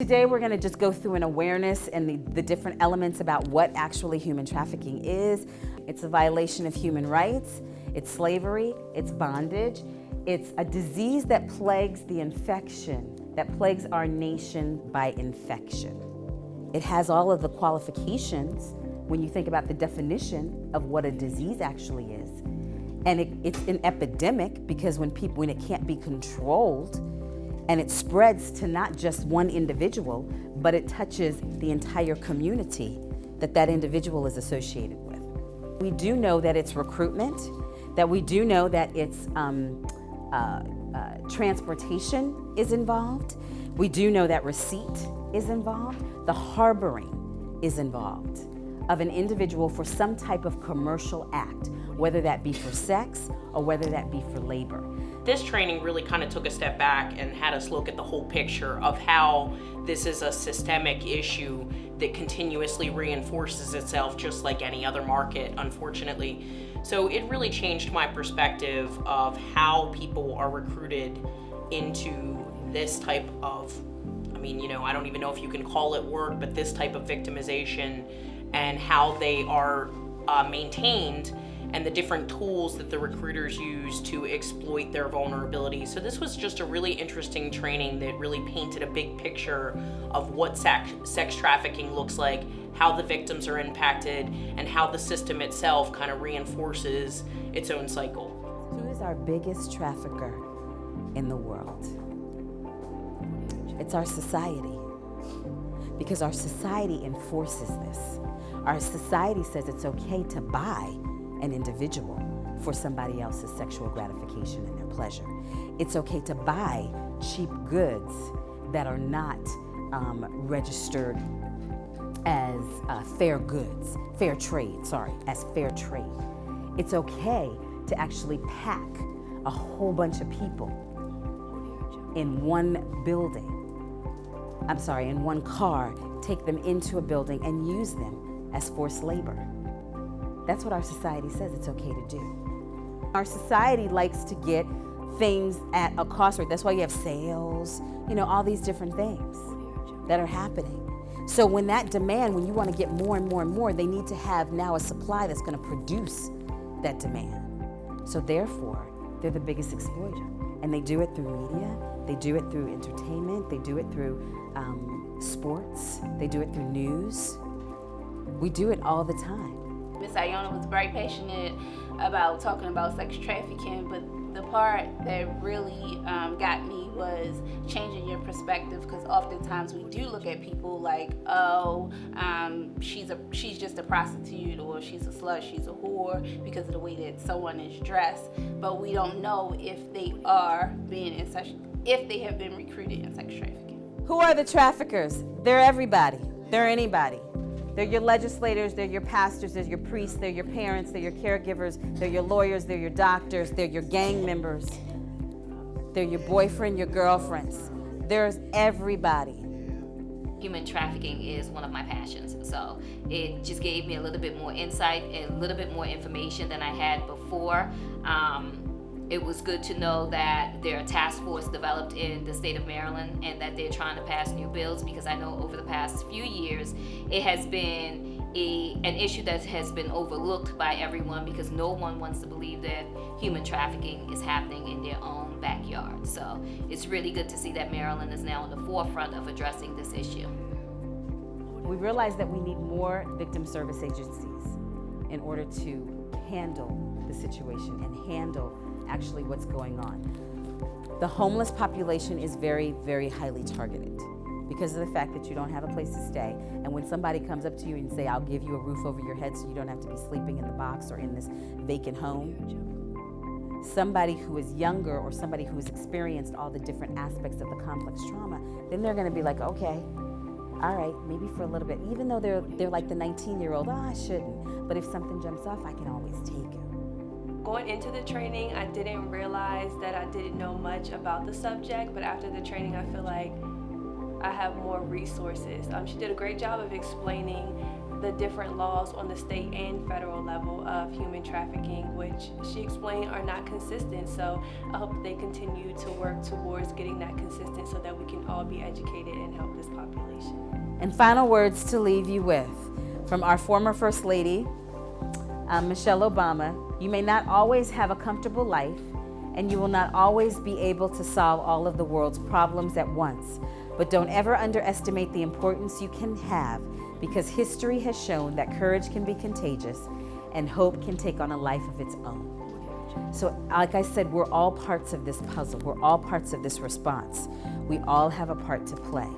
Today we're going to just go through an awareness and the different elements about what actually human trafficking is. It's a violation of human rights, it's slavery, it's bondage, it's a disease that plagues the infection, that plagues our nation by infection. It has all of the qualifications when you think about the definition of what a disease actually is. And it's an epidemic because when it can't be controlled, and it spreads to not just one individual, but it touches the entire community that individual is associated with. We do know that it's recruitment, that we do know that it's transportation is involved. We do know that receipt is involved. The harboring is involved of an individual for some type of commercial act, whether that be for sex or whether that be for labor. This training really kind of took a step back and had us look at the whole picture of how this is a systemic issue that continuously reinforces itself just like any other market, unfortunately. So it really changed my perspective of how people are recruited into this type of, I don't even know if you can call it work, but this type of victimization and how they are maintained and the different tools that the recruiters use to exploit their vulnerability. So this was just a really interesting training that really painted a big picture of what sex trafficking looks like, how the victims are impacted, and how the system itself kind of reinforces its own cycle. Who is our biggest trafficker in the world? It's our society, because our society enforces this. Our society says it's okay to buy an individual for somebody else's sexual gratification and their pleasure. It's okay to buy cheap goods that are not registered as fair goods, as fair trade. It's okay to actually pack a whole bunch of people in one building, in one car, take them into a building and use them as forced labor. That's what our society says it's okay to do. Our society likes to get things at a cost rate. That's why you have sales, all these different things that are happening. So when you want to get more and more and more, they need to have now a supply that's going to produce that demand. So therefore, they're the biggest exploiter. And they do it through media, they do it through entertainment, they do it through sports, they do it through news. We do it all the time. Ms. Iona was very passionate about talking about sex trafficking, but the part that really got me was changing your perspective, because oftentimes we do look at people like, she's just a prostitute, or she's a slut, she's a whore, because of the way that someone is dressed, but we don't know if they have been recruited in sex trafficking. Who are the traffickers? They're everybody. They're anybody. They're your legislators, they're your pastors, they're your priests, they're your parents, they're your caregivers, they're your lawyers, they're your doctors, they're your gang members, they're your boyfriend, your girlfriends. There's everybody. Human trafficking is one of my passions, so it just gave me a little bit more insight and a little bit more information than I had before. It was good to know that there are task force developed in the state of Maryland and that they're trying to pass new bills, because I know over the past few years it has been an issue that has been overlooked by everyone, because no one wants to believe that human trafficking is happening in their own backyard. So it's really good to see that Maryland is now on the forefront of addressing this issue. We realize that we need more victim service agencies in order to handle the situation and handle actually what's going on. The homeless population is very, very highly targeted because of the fact that you don't have a place to stay. And when somebody comes up to you and say, I'll give you a roof over your head so you don't have to be sleeping in the box or in this vacant home, somebody who is younger or somebody who has experienced all the different aspects of the complex trauma, then they're gonna be like, okay, all right, maybe for a little bit, even though they're like the 19-year-old, I shouldn't, but if something jumps off, I can always take it. Going into the training, I didn't realize that I didn't know much about the subject, but after the training, I feel like I have more resources. She did a great job of explaining the different laws on the state and federal level of human trafficking, which she explained are not consistent. So I hope they continue to work towards getting that consistent so that we can all be educated and help this population. And final words to leave you with from our former First Lady, Michelle Obama. You may not always have a comfortable life, and you will not always be able to solve all of the world's problems at once. But don't ever underestimate the importance you can have, because history has shown that courage can be contagious and hope can take on a life of its own. So, like I said, we're all parts of this puzzle. We're all parts of this response. We all have a part to play.